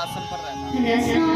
आसन पर रहना।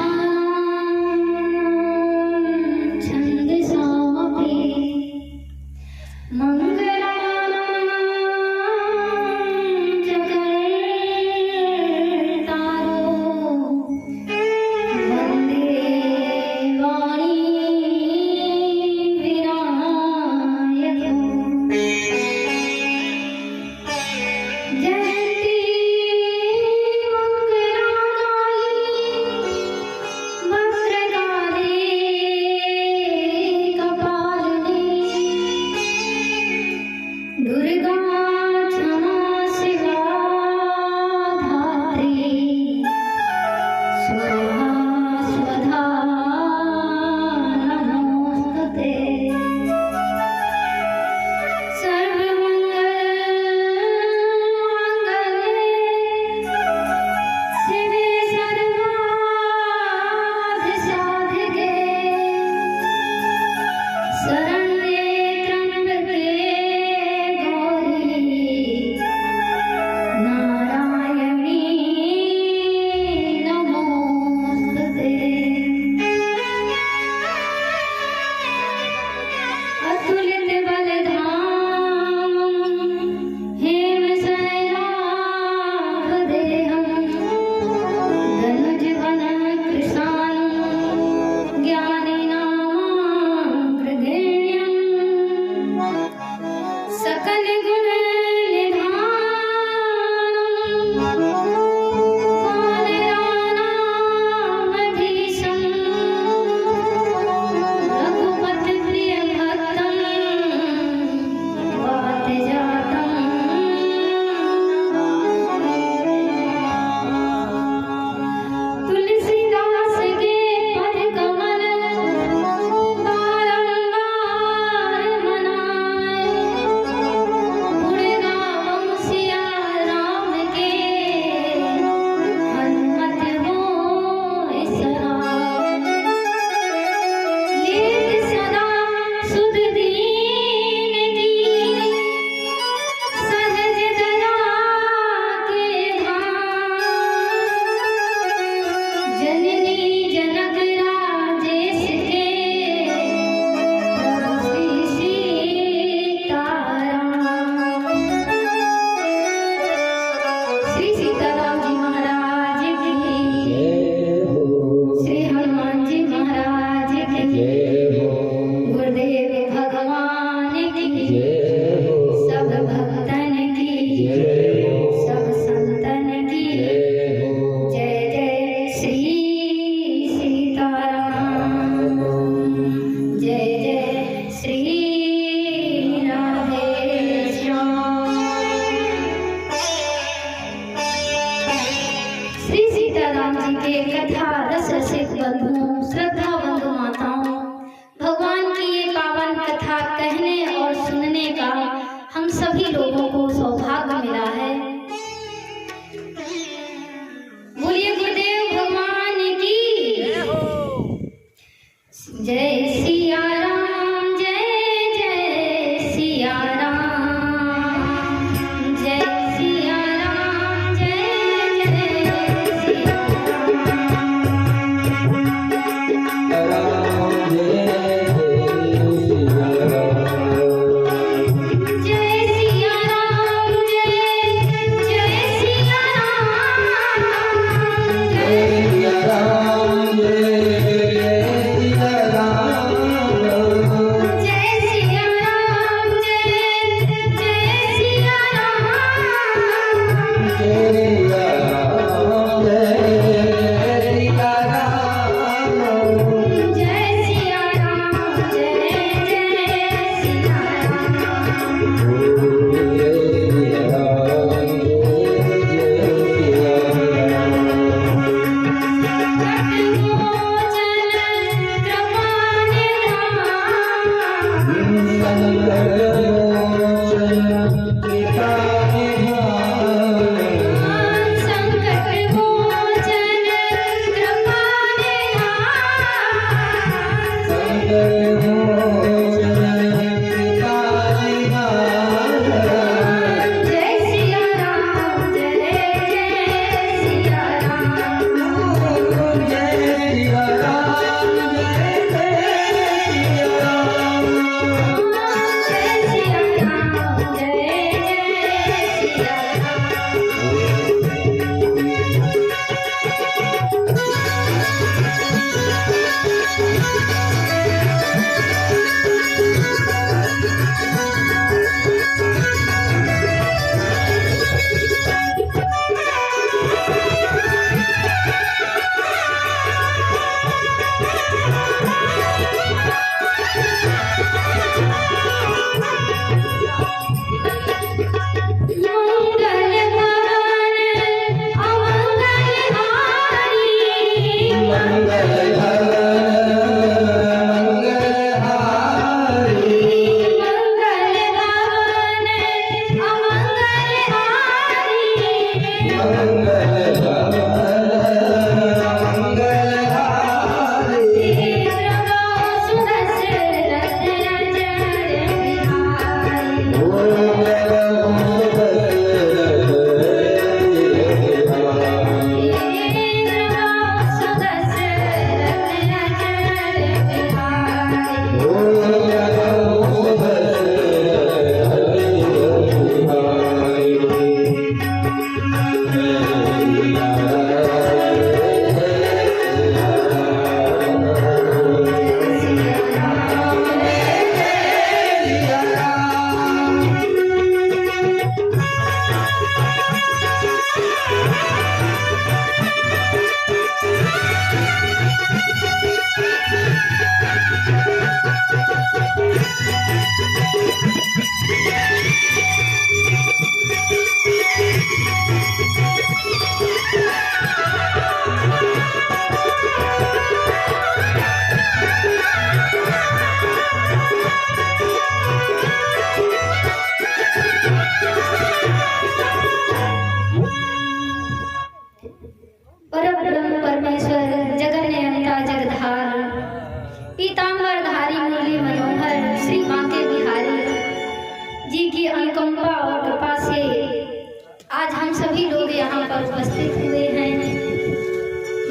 उपस्थित हुए हैं।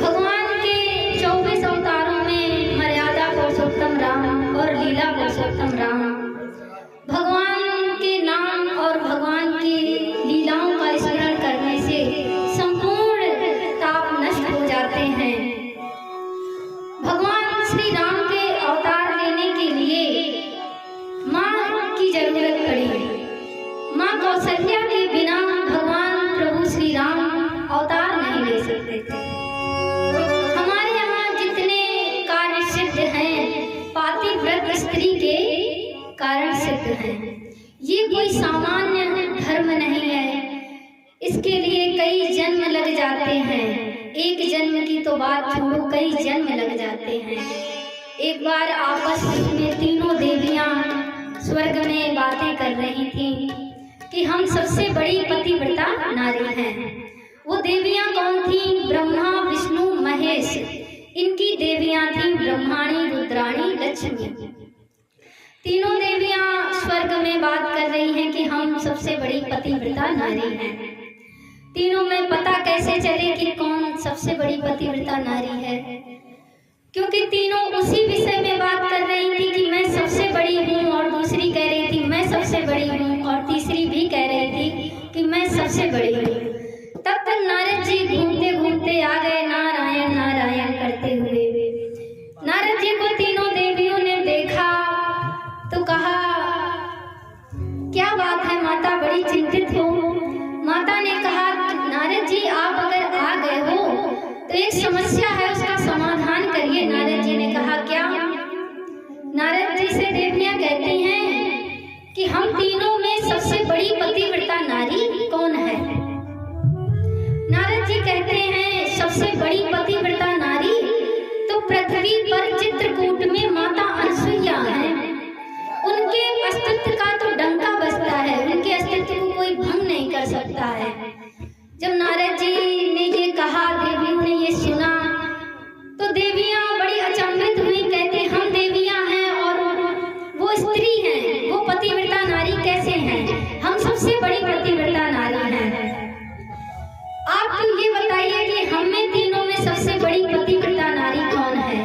भगवान के 24 अवतारों में मर्यादा पुरुषोत्तम राम और लीला पुरुषोत्तम राम, भगवान के नाम और भगवान की लीलाओं का स्मरण करने से संपूर्ण ताप नष्ट हो जाते हैं। भगवान श्री राम के अवतार लेने के लिए माँ की जरूरत पड़ी। माँ कौशल्या के बिना भगवान प्रभु श्री राम अवतार नहीं ले सकते थे। हमारे यहाँ जितने कार्य सिद्ध हैं पातिव्रत स्त्री के कारण सिद्ध हैं। ये कोई सामान्य धर्म नहीं है, इसके लिए कई जन्म लग जाते हैं। एक जन्म की तो बात छोड़ो, कई जन्म लग जाते हैं। एक बार आपस में तीनों देवियां स्वर्ग में बातें कर रही थीं कि हम सबसे बड़ी पतिव्रता नारी हैं। वो देवियां कौन थीं? ब्रह्मा, विष्णु, महेश। इनकी देवियां थीं ब्रह्माणी, रुद्राणी, लक्ष्मी। तीनों देवियां स्वर्ग में बात कर रही हैं कि हम सबसे बड़ी पतिव्रता नारी हैं। तीनों में पता कैसे चले कि कौन सबसे बड़ी पतिव्रता नारी है? क्योंकि तीनों उसी विषय में बात कर रही थी कि मैं सबसे बड़ी हूँ, और दूसरी कह रही थी मैं सबसे बड़ी हूँ, और तीसरी भी कह रही थी कि मैं सबसे बड़ी हूँ। तब तक नारद जी घूमते घूमते आ गए, नारायण नारायण करते हुए। नारद जी को तीनों देवियों ने देखा तो कहा, क्या बात है माता, बड़ी चिंतित हो? माता ने कहा, नारद जी आप अगर आ गए हो तो एक समस्या है, उसका समाधान करिए। नारद जी ने कहा, क्या? नारद जी से देवियां कहती हैं कि हम तीनों में सबसे बड़ी पतिव्रता नारी कौन है? नारद जी कहते हैं, सबसे बड़ी पतिव्रता नारी तो पृथ्वी पर चित्रकूट में माता अनसुईया है। उनके अस्तित्व का तो डंका बजता है, उनके अस्तित्व को कोई भंग नहीं कर सकता है। जब नारद जी ने ये कहा, देवियों ने ये सुना, तो देवियां बड़ी अचंभित हुई। कहते, हम देवियां हैं और वो स्त्री हैं, वो पतिव्रता नारी कैसे हैं? हम सबसे बड़ी पतिव्रता नारी हैं। आप ये बताइए कि हम में तीनों में सबसे बड़ी पतिव्रता नारी कौन है?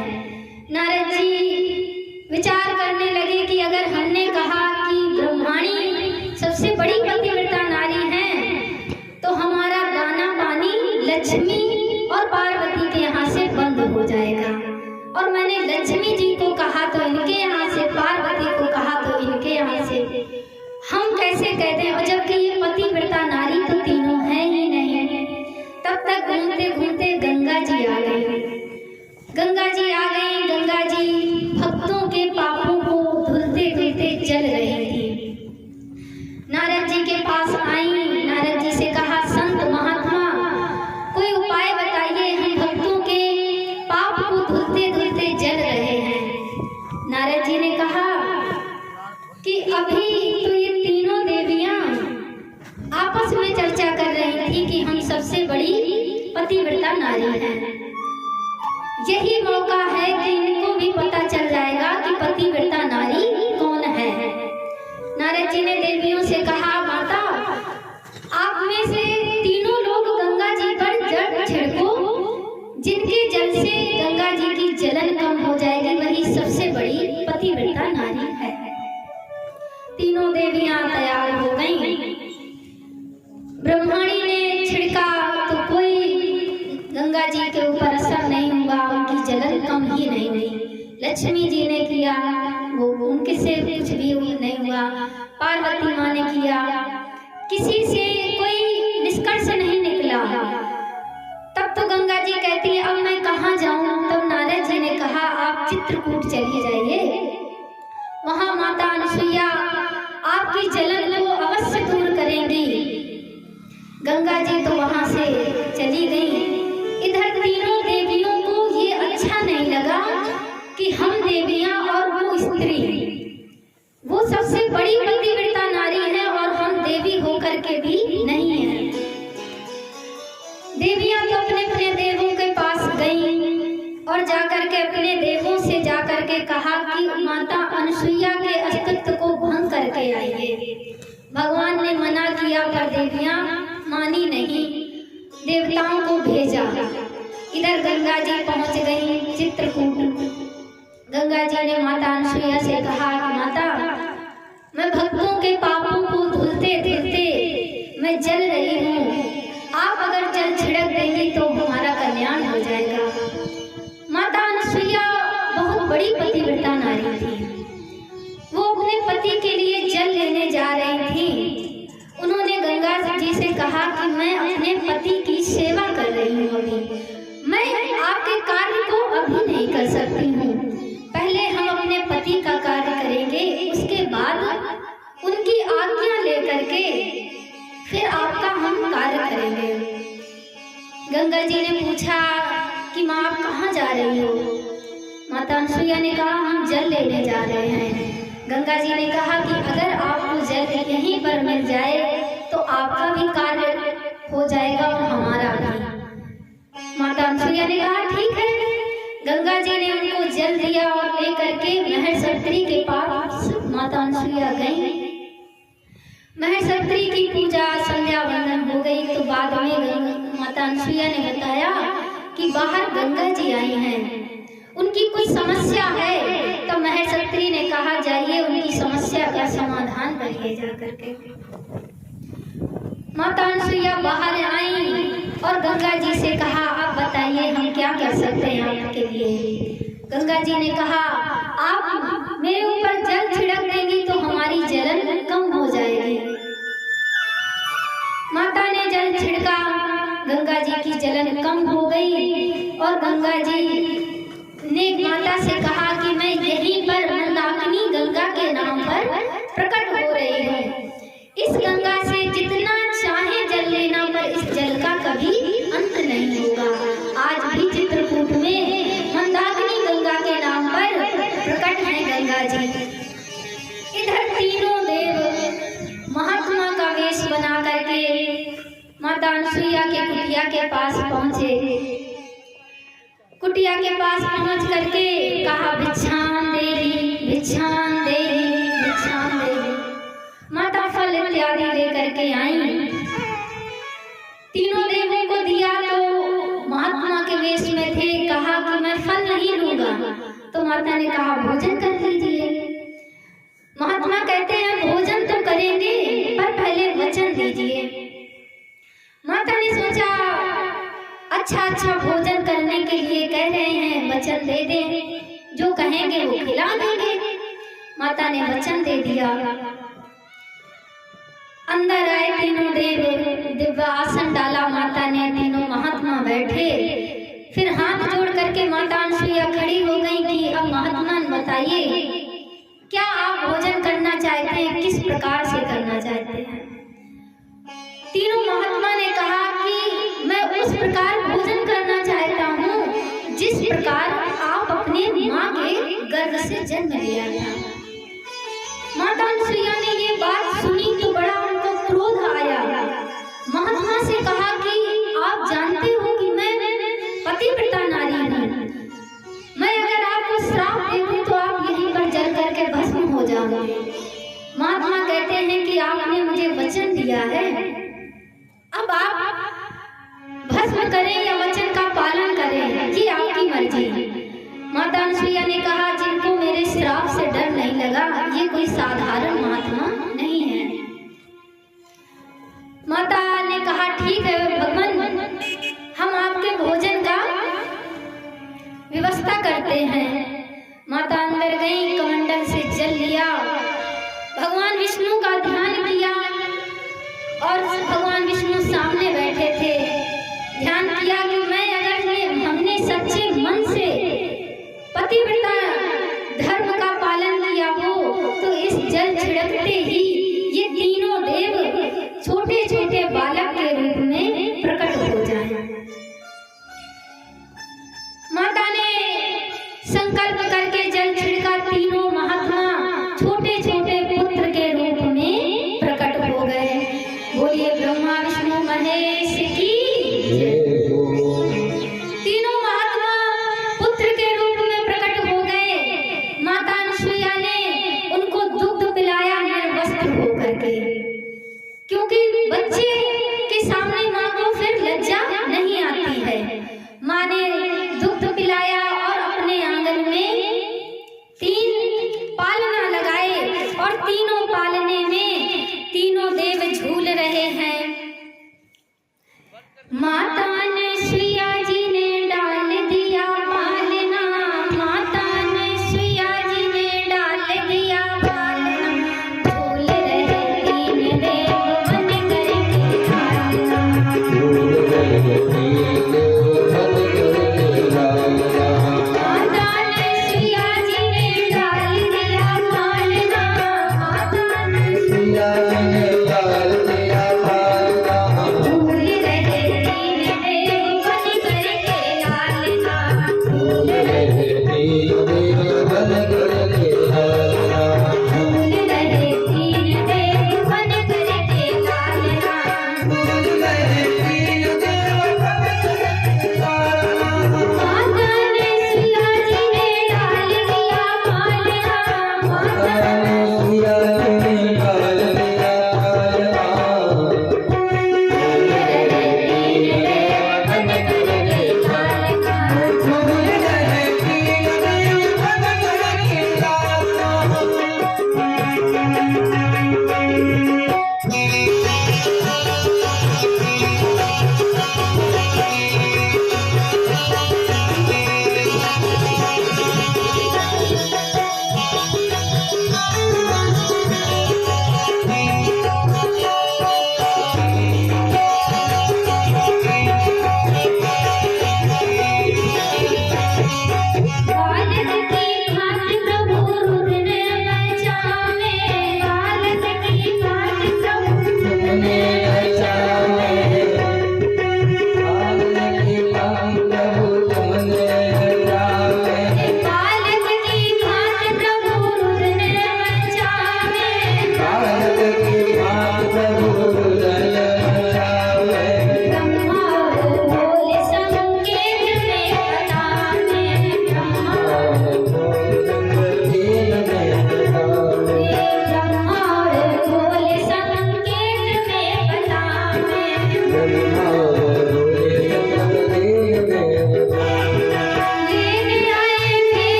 नारद जी विचार करने लगे कि अगर हमने कहा कि ब्रह्माणी सबसे बड़ी पतिव्रता नारी है तो हमारा दाना पानी लक्ष्मी और पार्वती के यहाँ से बंद हो जाएगा, और मैंने लक्ष्मी जी को कहा तो इनके यहाँ से, पार्वती को कहा तो इनके यहाँ से, हम कैसे कहते हैं? और जबकि ये पतिव्रता नारी तो तीनों है ही नहीं। तब तक घूमते घूमते गंगा जी आ गई। गंगा जी आ गई। गंगा जी भक्तों के पापों को धुलते धुलते जल रही थी। नारद जी के पास आई। नारद जी से कहा, संत महात्मा कोई उपाय बताइए, हम भक्तों के पाप को धुलते धुलते जल रहे हैं। नारद जी ने कहा कि अभी तो ये तीनों देवियां आपस में चर्चा कर रही थी कि हम सबसे बड़ी पतिव्रता नारी हैं। यही मौका है कि इनको भी पता चल जाएगा कि पतिव्रता नारी कौन है। नारद जी ने देवियों से कहा, माता आप में से तीनों लोग गंगा जी पर जल छिड़को, जिनके जल से गंगा जी की जलन कम हो जाएगी, वही सबसे बड़ी पतिव्रता नारी है। तीनों देवियां तैयार हो गईं। ब्रह्माणी ने छिड़का तो कोई गंगा जी के ऊपर असर नहीं हुआ, उनकी जलन कम ही नहीं हुई। लक्ष्मी जी ने किया, वो उनके से कुछ भी नहीं हुआ। पार्वती माँ ने किया, किसी से कोई निष्कर्ष नहीं निकला। तब तो गंगा जी कहती है, अब मैं कहाँ जाऊं? तब नारद जी ने कहा, आप चित्रकूट चली जाइए, वहां माता अनसुईया आपके सबसे बड़ी पतिव्रता नारी है और हम देवी होकर के भी नहीं हैं। देवियां तो अपने अपने देवों के पास गईं और जाकर के अपने देवों से जाकर के कहा कि माता अनसुईया के अस्तित्व को भंग करके आइए। भगवान ने मना किया पर देवियां मानी नहीं, देवताओं को भेजा। इधर गंगा जी पहुंच गई चित्रकूट। गंगा जी ने माता अनसुईया से कहा कि माता, मैं भक्तों के पापों को धुलते धुलते मैं जल रही हूँ, आप अगर जल छिड़क देंगी तो हमारा कल्याण हो जाएगा। माता अनसुईया बहुत बड़ी पतिव्रता नारी थी। वो अपने पति के लिए जल लेने जा रही थी। उन्होंने गंगा जी से कहा कि मैं अपने पति की सेवा कर रही हूँ, अभी मैं आपके कार्य को अभी नहीं कर सकती हूँ। पहले हम अपने पति का कार्य करेंगे, उसके बाद उनकी आज्ञा लेकर के फिर आपका हम कार्य करेंगे। गंगा जी ने पूछा कि माँ आप कहाँ जा रही हो? माता अनसुईया ने कहा हम जल लेने जा रहे हैं। गंगा जी ने कहा कि अगर आपको जल यहीं पर मिल जाए तो आपका भी कार्य हो जाएगा और हमारा भी। माता अनसुईया ने कहा ठीक है। गंगा जी ने उनको जल दिया और लेकर के महर्षि के पास माता अनसुईया गई। महर्षि की पूजा संध्या वंदन हो गई तो बाद में माता अनसुईया ने बताया कि बाहर गंगा जी आई हैं, उनकी कुछ समस्या है। तो महर्षि ने कहा जाइए उनकी समस्या का समाधान करिए जाकर के। माता अनसुईया बाहर आई और गंगा जी से कहा आप बताइए हम क्या कर सकते हैं आपके लिए। गंगा जी ने कहा आप मेरे ऊपर जल छिड़क देंगी तो हमारी जलन कम हो जाएगी। माता ने जल छिड़का, गंगा जी की जलन कम हो गई और गंगा जी ने माता से कहा कि मैं यहीं पर मंदाकिनी गंगा के नाम पर प्रकट हो रही हूँ। इस गंगा से जितना चाहे जल लेना पर इस जल का कभी अंत नहीं होगा। आज भी चित्रकूट में मंदाकिनी गंगा के नाम पर प्रकट है गंगा जी। इधर तीनों देव महात्मा का वेश बना करके माता अनसुईया के कुटिया के पास पहुंचे। कुटिया के पास पहुंच करके कहा भिक्षाम देवी, भिक्षाम देवी, भिक्षाम देवी। माता फल इत्यादि लेकर के आई, तीनों देवों को दिया तो महात्मा के वेश में थे। कहा कि मैं फल नहीं लूंगा। तो माता ने कहा भोजन कर लीजिए। महात्मा कहते हैं भोजन तो करेंगे पर पहले वचन दीजिए। माता ने सोचा अच्छा भोजन करने के लिए कह रहे हैं, वचन दे दें, जो कहेंगे वो खिला देंगे। माता ने वचन दे दिया। अंदर आए तीनों देव, दिव्य आसन डाला माता ने, तीनों महात्मा बैठे। फिर हाथ जोड़ करके माता अनसुईया खड़ी हो गई कि अब महात्मा बताइए क्या आप भोजन करना चाहते हैं, किस प्रकार से करना चाहते हैं। तीनों महात्मा ने कहा कि मैं उस प्रकार भोजन करना चाहता हूँ जिस प्रकार आप अपने माँ के गर्भ से जन्म लिया था। माता अनसुईया ने ये बात सुनी तो बड़ा उनको क्रोध आया। महात्मा से कहा कि आप जानते हो कि मैं पतिव्रता नारी हूँ, मैं अगर आपको श्राप दे दूं तो आप यहीं पर जल करके भस्म हो जाओगे। महात्मा कहते हैं कि आपने मुझे वचन दिया है, अब आप भस्म करें या वचन का पालन करें ये आपकी मर्जी। माता अनसुईया ने कहा जिनको मेरे श्राप से डर नहीं लगा ये कोई साधारण महात्मा नहीं है। माता ने कहा ठीक है भगवान, हम आपके भोजन का व्यवस्था करते हैं। माता अंदर गई, कमंडल से जल लिया, भगवान विष्णु का ध्यान किया और भगवान विष्णु सामने बैठे थे। ध्यान किया कि मैं अगर हमने सच्चे मन से पतिव्रता धर्म का पालन किया हो तो इस जल छिड़कने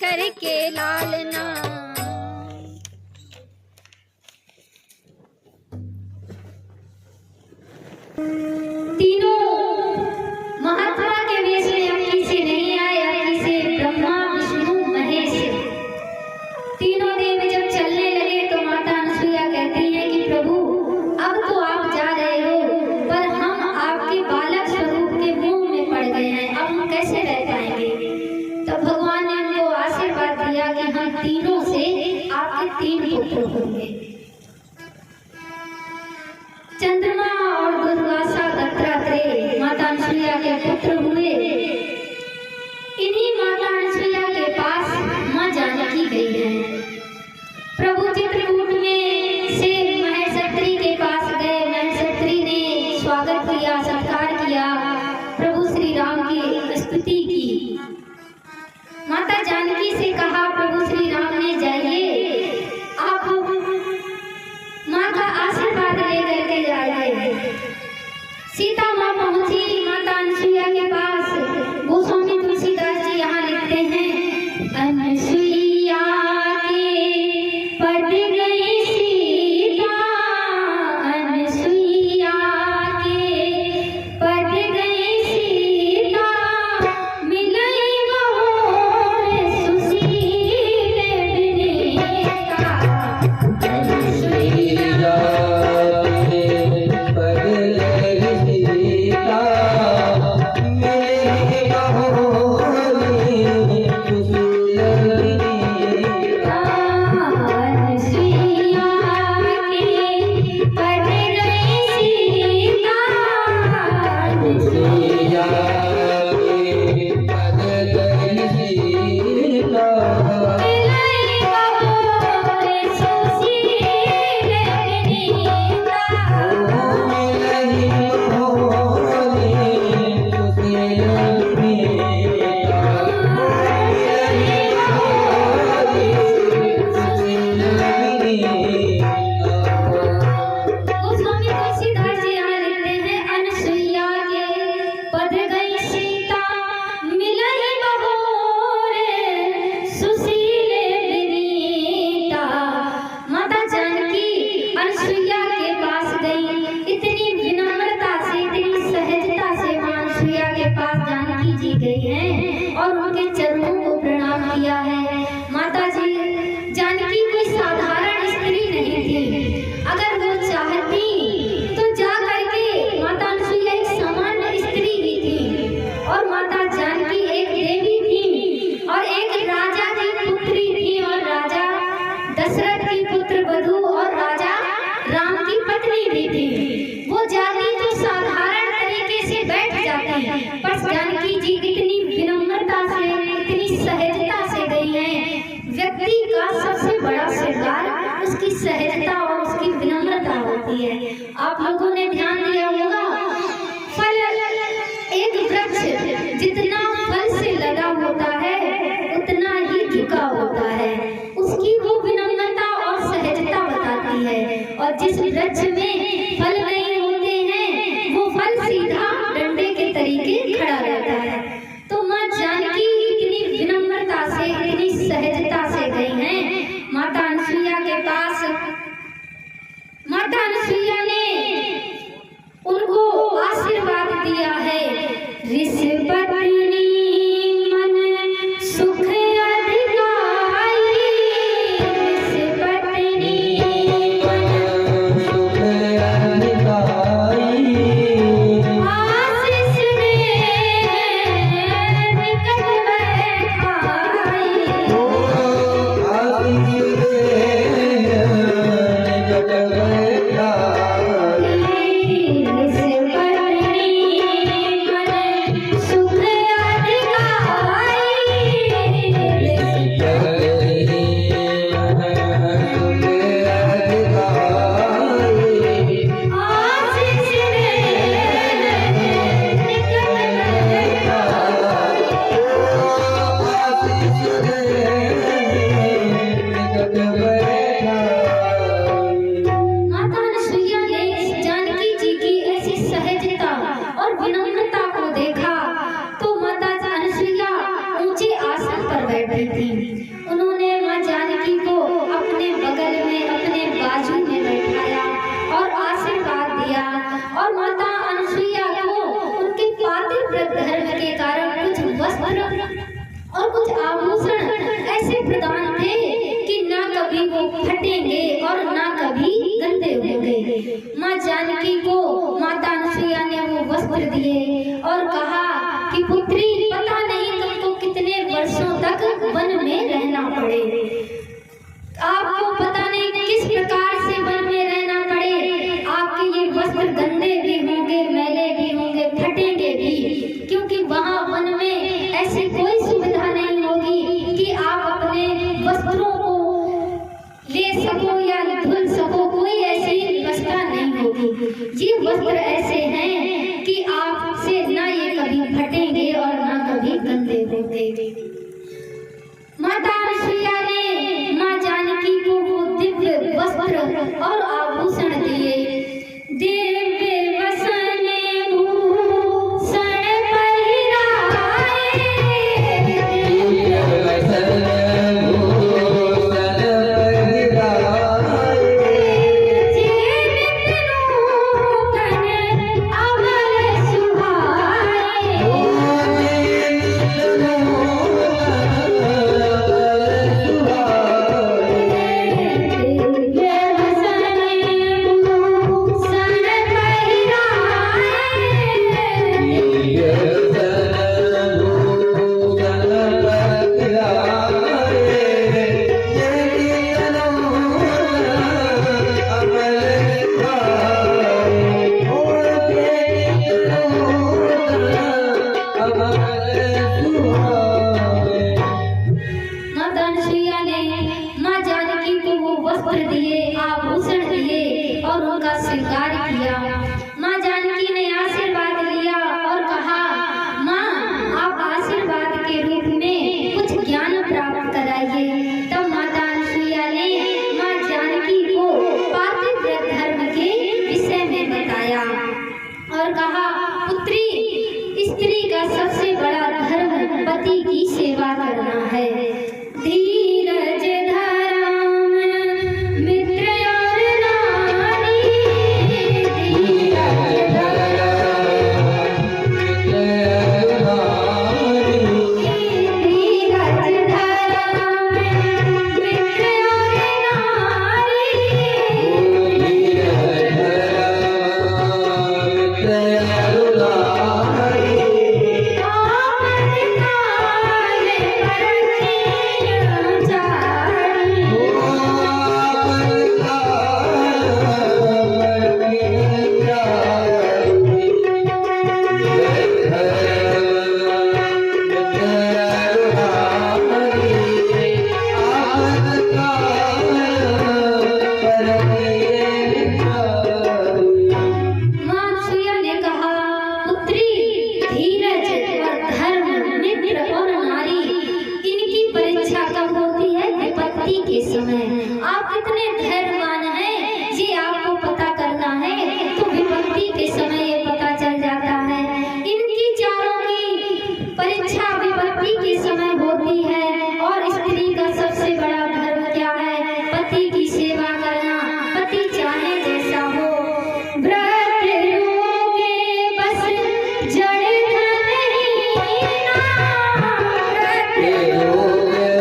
करके लालना। तीनों महात्मा के वेश में अक्की से नहीं आए, अक्की से ब्रह्मा विष्णु महेश तीनों देव जब चलने लगे तो माता अनसुईया कहती है कि प्रभु अब तो आप जा रहे हो, पर हम आपके बालक स्वरूप के मुंह में पड़ गए हैं, अब हम कैसे रह पाएंगे। तो भगवान ने उनको आशीर्वाद दिया कि हम तीनों से आपके 3 पुत्र होंगे। चंद्रमा और दुर्वासा दत्तात्रेय माता अनसुईया के पुत्र हुए। इन्हीं माता अनसुईया के पास मां जानकी गई है। प्रभु चित्रकूट में से महेशत्री के पास गए। महेशत्री ने स्वागत किया, सत्कार किया, प्रभु श्री राम की स्तुति की। माता जानकी से कहा प्रभु श्री राम ने जाइए, आप माँ का आशीर्वाद लेकर के जाइए। सीता माँ पहुंची माता अनसुईया के पास। गोस्वामी तुलसीदास जी यहाँ लिखते हैं, अनसुईया के पद गई सीता, अनसुईया के पद गई सीता, मिलई बहोर सुशील विनीता। अनसुईया आप लोगों ने ध्यान दिया होगा, फल एक वृक्ष जितना फल से लगा होता है उतना ही झुका होता है, उसकी वो विनम्रता और सहजता बताती है। और जिस वृक्ष में फल नहीं होते हैं वो फल सीधा डंडे के तरीके खड़ा रहता है। तो माँ जानकी इतनी विनम्रता से, इतनी सहजता से गई हैं माता अनसुईया के पास। थी। उन्होंने माँ जानकी को अपने बगल में, अपने बाजू में बैठाया और आशीर्वाद दिया। और माता अनसुईया को उनके पातिव्रत धर्म के कारण कुछ वस्त्र और कुछ आभूषण ऐसे प्रदान थे कि ना कभी वो फटेंगे और ना कभी गंदे होंगे। माँ जानकी को माता अनसुईया ने वो वस्त्र दिए और कहा कि पुत्री, पता नहीं तुमको कितने वर्षों तक वन में रहना पड़े, आपको पता नहीं किस प्रकार से वन में रहना पड़े, आपके ये वस्त्र गंदे भी होंगे, मैले भी होंगे, फटेंगे भी, क्योंकि वहाँ वन में ऐसी कोई सुविधा नहीं होगी कि आप अपने वस्त्रों को ले सको या धुल सको, कोई ऐसी व्यवस्था नहीं होगी। ये वस्त्र ऐसे हैं कि आपसे ना ये कभी फटेंगे और ना कभी गंदे होंगे। माता अनसुईया ने माँ जानकी को वो दिव्य वस्त्र और आभूषण दिए। दिव्य वसन भूषण पहिराए, दिव्य वसन भूषण पहिराए, जीवित नूतन अमर सुहाए, वस्त्र दिए, आभूषण दिए और उनका श्रृंगार किया। माँ जानकी ने आशीर्वाद लिया और कहा, माँ आप आशीर्वाद के रूप में कुछ ज्ञान प्राप्त कराइए। तब माता अनसुईया ने माँ जानकी को पातिव्रत धर्म के विषय में बताया और कहा, पुत्री, स्त्री का सबसे बड़ा धर्म पति की सेवा करना है। धीरज धर्म मित्र और नारी, धीरज धर्म मित्र और नारी, धीरज धर्म मित्र और नारी, धीरज धर्म मित्र और के समय आप कितने धैर्यवान हैं, ये आपको पता करना है तो विपत्ति के समय ये पता चल जाता है। इनकी चारों की परीक्षा विपत्ति के समय होती है। और स्त्री का सबसे बड़ा धर्म क्या है? पति की सेवा करना, पति चाहे जैसा हो। व्रत लोगे बस जड़ धन हीना, व्रत लोगे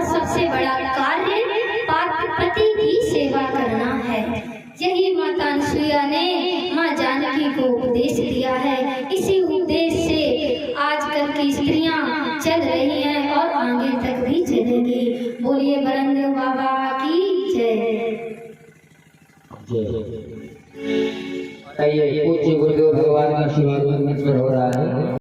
सबसे बड़ा कार्य पति की सेवा करना है। यही माता अनसुईया ने माँ जानकी को उपदेश दिया है। इसी उपदेश से आजकल की स्त्रियां चल रही हैं और आगे तक भी चलेंगी। बोलिए बरंदेव बाबा की जय। पूज्य गुरुदेव भगवान का आशीर्वाद मंच पर हो रहा है।